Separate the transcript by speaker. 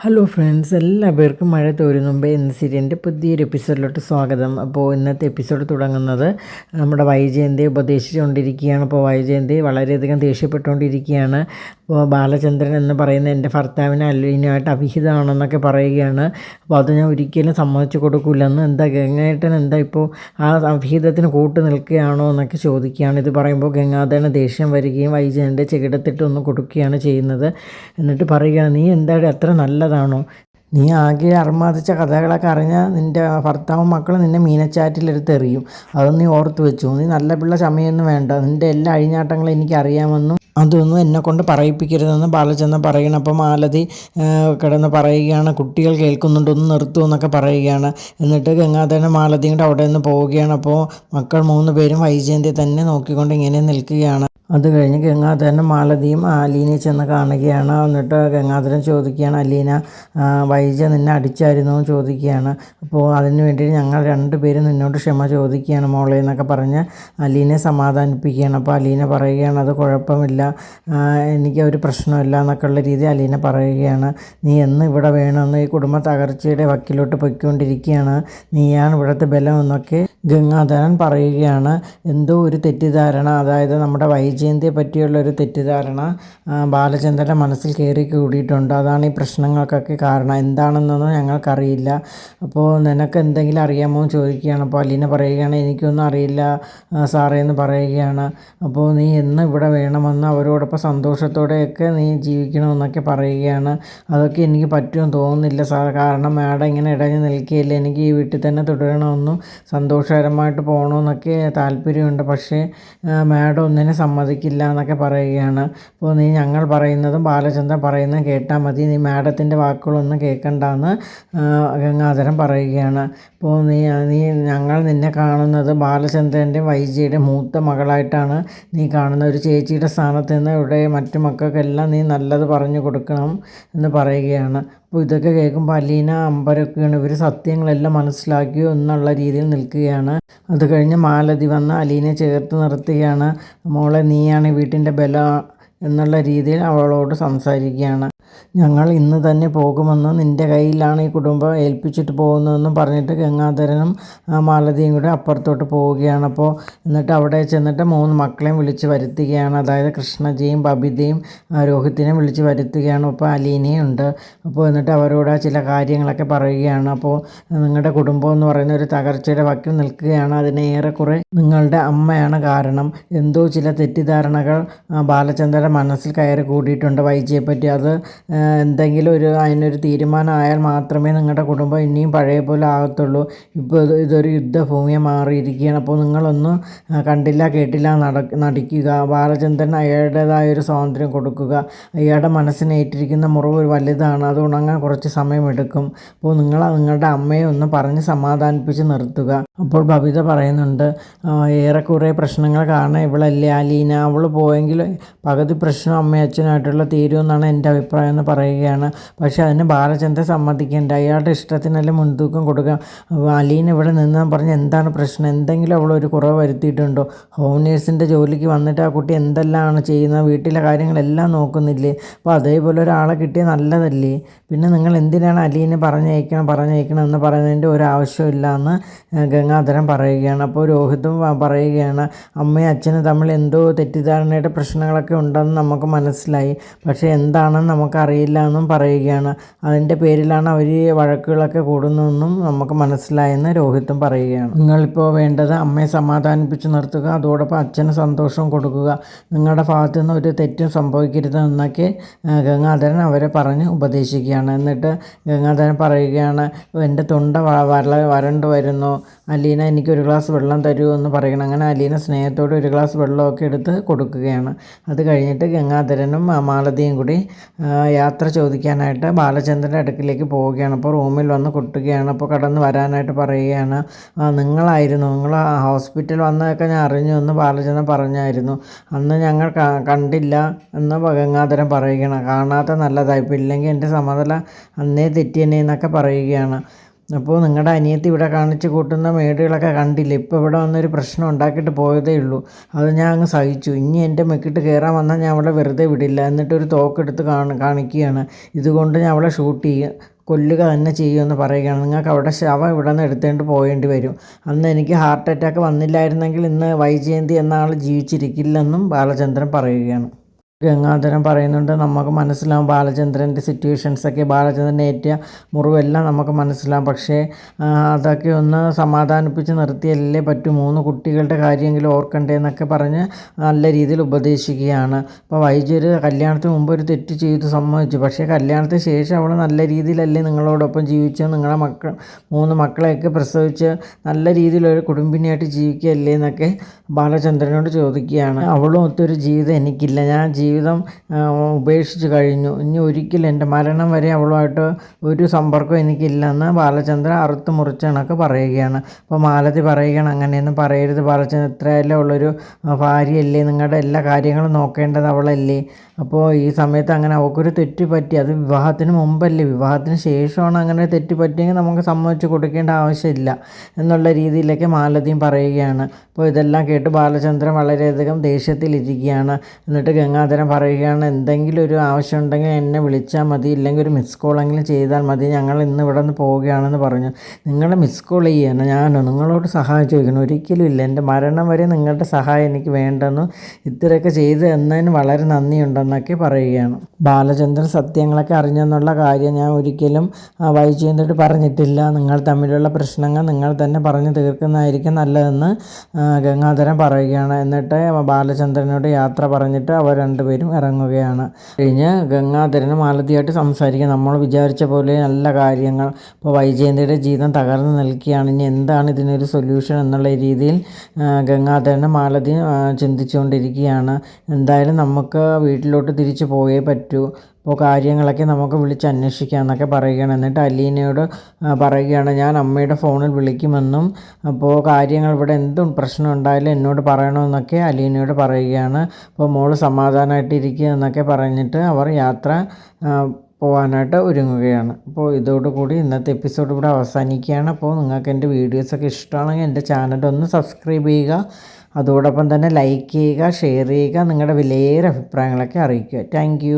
Speaker 1: Hello friends, എല്ലാ പേർക്കും മഴ തോരുന്ന മുമ്പേ എന്ന സീരിയലിൻ്റെ പുതിയൊരു എപ്പിസോഡിലോട്ട് സ്വാഗതം. അപ്പോൾ ഇന്നത്തെ എപ്പിസോഡ് തുടങ്ങുന്നത് നമ്മുടെ വൈജയന്തിയെ ഉപദേശിച്ചുകൊണ്ടിരിക്കുകയാണ്. അപ്പോൾ വൈജയന്തി വളരെയധികം ദേഷ്യപ്പെട്ടുകൊണ്ടിരിക്കുകയാണ്. അപ്പോൾ ബാലചന്ദ്രൻ എന്ന് പറയുന്ന എൻ്റെ ഭർത്താവിന് അലീനയുമായിട്ട് അവിഹിതമാണെന്നൊക്കെ പറയുകയാണ്. അപ്പോൾ അത് ഞാൻ ഒരിക്കലും സമ്മതിച്ചു കൊടുക്കില്ലെന്ന്, എന്താ ഗംഗേട്ടൻ എന്താ ഇപ്പോൾ ആ അവിഹിതത്തിന് കൂട്ട് നിൽക്കുകയാണോ എന്നൊക്കെ ചോദിക്കുകയാണ്. ഇത് പറയുമ്പോൾ ഗംഗാധരന് ദേഷ്യം വരികയും വൈജയൻ്റെ ചെകിടത്തിട്ട് ഒന്ന് കൊടുക്കുകയാണ് ചെയ്യുന്നത്. എന്നിട്ട് പറയുകയാണ്, നീ എന്തായാലും അത്ര നല്ലതാണോ? നീ ആകെ അർമാദിച്ച കഥകളൊക്കെ അറിഞ്ഞാൽ നിൻ്റെ ഭർത്താവും മക്കളും നിന്നെ മീനച്ചാറ്റിലെടുത്ത് എറിയും. അതൊന്നും നീ ഓർത്ത് വെച്ചു. നീ നല്ല പിള്ള ചമയൊന്നും വേണ്ട. നിൻ്റെ എല്ലാ അഴിഞ്ഞാട്ടങ്ങളും എനിക്കറിയാമെന്നും അതൊന്നും എന്നെക്കൊണ്ട് പറയിപ്പിക്കരുതെന്ന് ബാലചന്ദ്രൻ പറയണം. അപ്പോൾ മാലതി കിടന്ന് പറയുകയാണ്, കുട്ടികൾ കേൾക്കുന്നുണ്ട്, ഒന്ന് നിർത്തുമെന്നൊക്കെ പറയുകയാണ്. എന്നിട്ട് ഗംഗാധരൻ മാലതിയും കൂടെ അവിടെ നിന്ന് പോവുകയാണ്. അപ്പോൾ മക്കൾ 3 പേരും വൈജയന്തിയെ തന്നെ നോക്കിക്കൊണ്ട് ഇങ്ങനെ നിൽക്കുകയാണ്. അത് കഴിഞ്ഞ് ഗംഗാധരനും മാലതിയും അലീനയെ ചെന്ന് കാണുകയാണ്. എന്നിട്ട് ഗംഗാധരൻ ചോദിക്കുകയാണ്, അലീന വൈജ നിന്നെ അടിച്ചായിരുന്നു എന്ന് ചോദിക്കുകയാണ്. അപ്പോൾ അതിന് വേണ്ടി ഞങ്ങൾ 2 പേരും നിന്നോട് ക്ഷമ ചോദിക്കുകയാണ് മോളെ എന്നൊക്കെ പറഞ്ഞ് അലീനയെ സമാധാനിപ്പിക്കുകയാണ്. അപ്പോൾ അലീന പറയുകയാണ്, അത് കുഴപ്പമില്ല, എനിക്ക് ഒരു പ്രശ്നമില്ല എന്നൊക്കെ ഉള്ള രീതി അലീന പറയുകയാണ്. നീ എന്ന് ഇവിടെ വേണമെന്ന് ഈ കുടുംബ തകർച്ചയുടെ വക്കിലോട്ട് പൊയ്ക്കൊണ്ടിരിക്കുകയാണ്, നീയാണ് ഇവിടുത്തെ ബലം എന്നൊക്കെ ഗംഗാധരൻ പറയുകയാണ്. എന്തോ ഒരു തെറ്റിദ്ധാരണ, അതായത് നമ്മുടെ വൈജയന്തിയെ പറ്റിയുള്ളൊരു തെറ്റിദ്ധാരണ ബാലചന്ദ്രൻ്റെ മനസ്സിൽ കയറി കൂടിയിട്ടുണ്ട്. അതാണ് ഈ പ്രശ്നങ്ങൾക്കൊക്കെ കാരണം. എന്താണെന്നൊന്നും ഞങ്ങൾക്കറിയില്ല. അപ്പോൾ നിനക്ക് എന്തെങ്കിലും അറിയാമോ എന്ന് ചോദിക്കുകയാണ്. അപ്പോൾ അലീന പറയുകയാണ്, എനിക്കൊന്നും അറിയില്ല സാറേ എന്ന് പറയുകയാണ്. അപ്പോൾ നീ എന്ന് ഇവിടെ വേണമെന്ന് അവരോടൊപ്പം സന്തോഷത്തോടെയൊക്കെ നീ ജീവിക്കണമെന്നൊക്കെ പറയുകയാണ്. അതൊക്കെ എനിക്ക് പറ്റുമെന്ന് തോന്നുന്നില്ല സാർ, കാരണം മാഡം ഇങ്ങനെ ഇടഞ്ഞു നിൽക്കുകയില്ല. എനിക്ക് ഈ വീട്ടിൽ തന്നെ തുടരണമെന്നും സന്തോഷകരമായിട്ട് പോകണമെന്നൊക്കെ താല്പര്യമുണ്ട്. പക്ഷേ മാഡം ഒന്നിനെ സമ്മതിക്കില്ല എന്നൊക്കെ പറയുകയാണ്. അപ്പോൾ നീ ഞങ്ങൾ പറയുന്നതും ബാലചന്ദ്രൻ പറയുന്നതും കേട്ടാൽ മതി, നീ മാഡത്തിൻ്റെ വാക്കുകളൊന്നും കേൾക്കണ്ടെന്ന് ഗംഗാധരൻ പറയുകയാണ്. അപ്പോൾ നീ ഞങ്ങൾ നിന്നെ കാണുന്നത് ബാലചന്ദ്രൻ്റെ വൈജയുടെ മൂത്ത മകളായിട്ടാണ് നീ കാണുന്ന. ഒരു ചേച്ചിയുടെ സ്ഥാനത്ത് നിന്ന് ഇവിടെ മറ്റു മക്കൾക്കെല്ലാം നീ നല്ലത് പറഞ്ഞു കൊടുക്കണം എന്ന് പറയുകയാണ്. അപ്പോൾ ഇതൊക്കെ കേൾക്കുമ്പോൾ അലീന അമ്പരൊക്കെയാണ്. ഇവർ സത്യങ്ങളെല്ലാം മനസ്സിലാക്കിയോ എന്നുള്ള രീതിയിൽ നിൽക്കുകയാണ്. അത് കഴിഞ്ഞ് മാലതി വന്ന് അലീനയെ ചേർത്ത് നിർത്തുകയാണ്. മോളെ, നീയാണ് ഈ വീട്ടിൻ്റെ ബലം എന്നുള്ള രീതിയിൽ അവളോട് സംസാരിക്കുകയാണ്. ഞങ്ങൾ ഇന്ന് തന്നെ പോകുമെന്നും നിൻ്റെ കയ്യിലാണ് ഈ കുടുംബം ഏൽപ്പിച്ചിട്ട് പോകുന്നതെന്നും പറഞ്ഞിട്ട് ഗംഗാധരനും മാലതിയും കൂടെ അപ്പുറത്തോട്ട് പോവുകയാണ്. അപ്പോൾ എന്നിട്ട് അവിടെ ചെന്നിട്ട് 3 മക്കളെയും വിളിച്ച് വരുത്തുകയാണ്. അതായത് കൃഷ്ണജിയും ബബിതയും രോഹിത്തിനെയും വിളിച്ച് വരുത്തുകയാണ്. അപ്പോൾ അലീനയും ഉണ്ട്. അപ്പോൾ എന്നിട്ട് അവരോട് ചില കാര്യങ്ങളൊക്കെ പറയുകയാണ്. അപ്പോൾ നിങ്ങളുടെ കുടുംബം എന്ന് പറയുന്ന ഒരു തകർച്ചയുടെ വക്കിൽ നിൽക്കുകയാണ്. അതിന് ഏറെക്കുറെ നിങ്ങളുടെ അമ്മയാണ് കാരണം. എന്തോ ചില തെറ്റിദ്ധാരണകൾ ബാലചന്ദ്രൻ്റെ മനസ്സിൽ കയറി കൂടിയിട്ടുണ്ട് വൈജയെപ്പറ്റി. അത് എന്തെങ്കിലും അതിനൊരു തീരുമാനമായാൽ മാത്രമേ നിങ്ങളുടെ കുടുംബം ഇനിയും പഴയ പോലെ ആകത്തുള്ളൂ. ഇപ്പോൾ ഇതൊരു യുദ്ധഭൂമിയെ മാറിയിരിക്കുകയാണ്. അപ്പോൾ നിങ്ങളൊന്നും കണ്ടില്ല കേട്ടില്ല നടിക്കുക. ബാലചന്ദ്രൻ അയാളുടേതായൊരു സ്വാതന്ത്ര്യം കൊടുക്കുക. അയാളുടെ മനസ്സിനേറ്റിരിക്കുന്ന മുറിവ് വലുതാണ്, അത് ഉണങ്ങാൻ കുറച്ച് സമയമെടുക്കും. അപ്പോൾ നിങ്ങളുടെ അമ്മയെ ഒന്ന് പറഞ്ഞ് സമാധാനിപ്പിച്ച് നിർത്തുക. അപ്പോൾ ബബിത പറയുന്നുണ്ട്, ഏറെക്കുറെ പ്രശ്നങ്ങൾ കാരണം ഇവളല്ലേ അലീന, അവൾ പോയെങ്കിൽ പകുതി പ്രശ്നം അമ്മയും അച്ഛനായിട്ടുള്ള തീരുമെന്നാണ് എൻ്റെ അഭിപ്രായം എന്ന് പറയുകയാണ്. പക്ഷേ അതിന് ബാലചന്ദ്രൻ സമ്മതിക്കേണ്ട, അയാളുടെ ഇഷ്ടത്തിനല്ലേ മുൻതൂക്കം കൊടുക്കുക. അലീന ഇവിടെ നിന്ന് പറഞ്ഞ് എന്താണ് പ്രശ്നം, എന്തെങ്കിലും അവളൊരു കുറവ് വരുത്തിയിട്ടുണ്ടോ? ഹോം നേഴ്സിൻ്റെ ജോലിക്ക് വന്നിട്ട് ആ കുട്ടി എന്തെല്ലാമാണ് ചെയ്യുന്നത്, വീട്ടിലെ കാര്യങ്ങളെല്ലാം നോക്കുന്നില്ലേ? അപ്പോൾ അതേപോലെ ഒരാളെ കിട്ടിയാൽ നല്ലതല്ലേ? പിന്നെ നിങ്ങൾ എന്തിനാണ് അലീനെ പറഞ്ഞയക്കണം എന്ന് പറയുന്നതിൻ്റെ ഒരു ആവശ്യമില്ല എന്ന് ഗംഗാധരൻ പറയുകയാണ്. അപ്പോൾ രോഹിതും പറയുകയാണ്, അമ്മയും അച്ഛനും തമ്മിൽ എന്തോ തെറ്റിദ്ധാരണയുടെ പ്രശ്നങ്ങളൊക്കെ ഉണ്ടെന്ന് നമുക്ക് മനസ്സിലായി, പക്ഷേ എന്താണെന്ന് നമുക്കറിയില്ല എന്നും പറയുകയാണ്. അതിൻ്റെ പേരിലാണ് അവർ വഴക്കുകളൊക്കെ കൂടുന്നതെന്നും നമുക്ക് മനസ്സിലായെന്ന് രോഹിത്തും പറയുകയാണ്. നിങ്ങളിപ്പോൾ വേണ്ടത് അമ്മയെ സമാധാനിപ്പിച്ച് നിർത്തുക, അതോടൊപ്പം അച്ഛന് സന്തോഷം കൊടുക്കുക, നിങ്ങളുടെ ഭാഗത്തു നിന്ന് ഒരു തെറ്റും സംഭവിക്കരുത് എന്നൊക്കെ ഗംഗാധരൻ അവരെ പറഞ്ഞ് ഉപദേശിക്കുകയാണ്. എന്നിട്ട് ഗംഗാധരൻ പറയുകയാണ്, എൻ്റെ തൊണ്ട വരണ്ട് വരുന്നു അലീന, എനിക്കൊരു ഗ്ലാസ് വെള്ളം തരൂ എന്ന് പറയണം. അങ്ങനെ അലീന സ്നേഹത്തോടെ ഒരു ഗ്ലാസ് വെള്ളമൊക്കെ എടുത്ത് കൊടുക്കുകയാണ്. അത് കഴിഞ്ഞിട്ട് ഗംഗാധരനും മാലതിയും കൂടി യാത്ര ചോദിക്കാനായിട്ട് ബാലചന്ദ്രൻ്റെ അടുക്കിലേക്ക് പോവുകയാണ്. അപ്പോൾ റൂമിൽ വന്ന് കൊട്ടുകയാണ്. അപ്പോൾ കടന്ന് വരാനായിട്ട് പറയുകയാണ്, നിങ്ങൾ ഹോസ്പിറ്റൽ വന്നതൊക്കെ ഞാൻ അറിഞ്ഞു എന്ന് ബാലചന്ദ്രൻ പറഞ്ഞായിരുന്നു, അന്ന് ഞങ്ങൾ കണ്ടില്ല എന്ന് ഗംഗാധരൻ പറയുകയാണ്. കാണാത്ത നല്ലതായി, ഇപ്പോൾ ഇല്ലെങ്കിൽ എൻ്റെ സമനില അന്നേ തെറ്റിയെന്നെ എന്നൊക്കെ പറയുകയാണ്. അപ്പോൾ നിങ്ങളുടെ അനിയത്തി ഇവിടെ കാണിച്ച് കൂട്ടുന്ന മേടുകളൊക്കെ കണ്ടില്ല. ഇപ്പോൾ ഇവിടെ വന്നൊരു പ്രശ്നം ഉണ്ടാക്കിയിട്ട് പോയതേ ഉള്ളൂ. അത് ഞാൻ അങ്ങ് സഹിച്ചു. ഇനി എൻ്റെ മെക്കിട്ട് കയറാൻ വന്നാൽ ഞാൻ അവളെ വെറുതെ വിടില്ല. എന്നിട്ടൊരു തോക്കെടുത്ത് കാണിക്കുകയാണ്. ഇതുകൊണ്ട് ഞാൻ അവളെ ഷൂട്ട് ചെയ്യും, കൊല്ലുക തന്നെ ചെയ്യുമെന്ന് പറയുകയാണ്. നിങ്ങൾക്ക് അവിടെ ശവം ഇവിടെ നിന്ന് എടുത്തുകൊണ്ട് പോകേണ്ടി വരും. അന്ന് എനിക്ക് ഹാർട്ട് അറ്റാക്ക് വന്നില്ലായിരുന്നെങ്കിൽ ഇന്ന് വൈജയന്തി എന്ന ആൾ ജീവിച്ചിരിക്കില്ലെന്നും ബാലചന്ദ്രൻ പറയുകയാണ്. ഗംഗാധരൻ പറയുന്നുണ്ട്, നമുക്ക് മനസ്സിലാവും ബാലചന്ദ്രൻ്റെ സിറ്റുവേഷൻസൊക്കെ, ബാലചന്ദ്രൻ ഏറ്റ മുറിവെല്ലാം നമുക്ക് മനസ്സിലാവും. പക്ഷേ അതൊക്കെ ഒന്ന് സമാധാനിപ്പിച്ച് നിർത്തിയല്ലേ പറ്റൂ. 3 കുട്ടികളുടെ കാര്യമെങ്കിലും ഓർക്കണ്ടേ എന്നൊക്കെ പറഞ്ഞ് നല്ല രീതിയിൽ ഉപദേശിക്കുകയാണ്. അപ്പോൾ വൈജി ഒരു കല്യാണത്തിന് മുമ്പ് ഒരു തെറ്റ് ചെയ്ത് സമ്മതിച്ചു. പക്ഷേ കല്യാണത്തിന് ശേഷം അവൾ നല്ല രീതിയിലല്ലേ നിങ്ങളോടൊപ്പം ജീവിച്ച് നിങ്ങളെ 3 മക്കളെയൊക്കെ പ്രസവിച്ച് നല്ല രീതിയിലൊരു കുടുംബിനിയായിട്ട് ജീവിക്കുകയല്ലേ എന്നൊക്കെ ബാലചന്ദ്രനോട് ചോദിക്കുകയാണ്. അവളും ഒത്തൊരു ജീവിതം എനിക്കില്ല, ഞാൻ ജീവിതം ഉപേക്ഷിച്ച് കഴിഞ്ഞു, ഇനി ഒരിക്കലും എൻ്റെ മരണം വരെ അവളുമായിട്ട് ഒരു സമ്പർക്കവും എനിക്കില്ലെന്ന് ബാലചന്ദ്രൻ അറുത്ത് മുറിച്ച് കണക്ക് പറയുകയാണ്. അപ്പോൾ മാലതി പറയുകയാണ്, അങ്ങനെയൊന്നും പറയരുത് ബാലചന്ദ്രൻ, ഇത്രയല്ലേ ഉള്ളൊരു ഭാര്യയല്ലേ, നിങ്ങളുടെ എല്ലാ കാര്യങ്ങളും നോക്കേണ്ടത് അവളല്ലേ. അപ്പോൾ ഈ സമയത്ത് അങ്ങനെ അവൾക്കൊരു തെറ്റ് പറ്റി, അത് വിവാഹത്തിന് മുമ്പല്ലേ, വിവാഹത്തിന് ശേഷമാണ് അങ്ങനെ തെറ്റ് പറ്റിയെങ്കിൽ നമുക്ക് സമ്മതിച്ച് കൊടുക്കേണ്ട ആവശ്യമില്ല എന്നുള്ള രീതിയിലൊക്കെ മാലതിയും പറയുകയാണ്. അപ്പോൾ ഇതെല്ലാം കേട്ട് ബാലചന്ദ്രൻ വളരെയധികം ദേഷ്യത്തിലിരിക്കുകയാണ്. എന്നിട്ട് ഗംഗാധരൻ പറയുകയാണ്, എന്തെങ്കിലും ഒരു ആവശ്യം ഉണ്ടെങ്കിൽ എന്നെ വിളിച്ചാൽ മതി, ഇല്ലെങ്കിൽ ഒരു മിസ് കോളെങ്കിലും ചെയ്താൽ മതി, ഞങ്ങൾ ഇന്ന് ഇവിടെ നിന്ന് പോവുകയാണെന്ന് പറഞ്ഞു. നിങ്ങൾ മിസ് കോൾ ചെയ്യണം, ഞാനോ നിങ്ങളോട് സഹായം ചോദിക്കണം, ഒരിക്കലും ഇല്ല, എൻ്റെ മരണം വരെ നിങ്ങളുടെ സഹായം എനിക്ക് വേണ്ടെന്നും ഇത്രയൊക്കെ ചെയ്ത് എന്നതിന് വളരെ നന്ദിയുണ്ടെന്നൊക്കെ പറയുകയാണ്. ബാലചന്ദ്രൻ സത്യങ്ങളൊക്കെ അറിഞ്ഞെന്നുള്ള കാര്യം ഞാൻ ഒരിക്കലും വൈജയന്തിയോട് പറഞ്ഞിട്ടില്ല. നിങ്ങൾ തമ്മിലുള്ള പ്രശ്നങ്ങൾ നിങ്ങൾ തന്നെ പറഞ്ഞു തീർക്കുന്നതായിരിക്കും നല്ലതെന്ന് ഗംഗാധരൻ പറയുകയാണ്. എന്നിട്ട് ബാലചന്ദ്രനോട് യാത്ര പറഞ്ഞിട്ട് അവർ രണ്ടുപേരും ഇറങ്ങുകയാണ്. കഴിഞ്ഞ് ഗംഗാധരന് മാലതിയായിട്ട് സംസാരിക്കുക. നമ്മൾ വിചാരിച്ച പോലെ നല്ല കാര്യങ്ങൾ, ഇപ്പോൾ വൈജയന്തിയുടെ ജീവിതം തകർന്നു നിൽക്കുകയാണ്, ഇനി എന്താണ് ഇതിനൊരു സൊല്യൂഷൻ എന്നുള്ള രീതിയിൽ ഗംഗാധരനും മാലതിയും ചിന്തിച്ചുകൊണ്ടിരിക്കുകയാണ്. എന്തായാലും നമുക്ക് വീട്ടിലോട്ട് തിരിച്ചു പോയേ പറ്റൂ, അപ്പോൾ കാര്യങ്ങളൊക്കെ നമുക്ക് വിളിച്ച് അന്വേഷിക്കാം എന്നൊക്കെ പറയുകയാണ്. എന്നിട്ട് അലീനയോട് പറയുകയാണ്, ഞാൻ അമ്മയുടെ ഫോണിൽ വിളിക്കുമെന്നും അപ്പോൾ കാര്യങ്ങൾ ഇവിടെ എന്തും പ്രശ്നം ഉണ്ടായാലും എന്നോട് പറയണമെന്നൊക്കെ അലീനയോട് പറയുകയാണ്. അപ്പോൾ മോള് സമാധാനമായിട്ടിരിക്കുക എന്നൊക്കെ പറഞ്ഞിട്ട് അവർ യാത്ര പോകാനായിട്ട് ഒരുങ്ങുകയാണ്. അപ്പോൾ ഇതോടുകൂടി ഇന്നത്തെ എപ്പിസോഡ് ഇവിടെ അവസാനിക്കുകയാണ്. അപ്പോൾ നിങ്ങൾക്ക് എൻ്റെ വീഡിയോസൊക്കെ ഇഷ്ടമാണെങ്കിൽ എൻ്റെ ചാനൽ ഒന്ന് സബ്സ്ക്രൈബ് ചെയ്യുക, അതോടൊപ്പം തന്നെ ലൈക്ക് ചെയ്യുക, ഷെയർ ചെയ്യുക, നിങ്ങളുടെ വിലയേറെ അഭിപ്രായങ്ങളൊക്കെ അറിയിക്കുക. താങ്ക്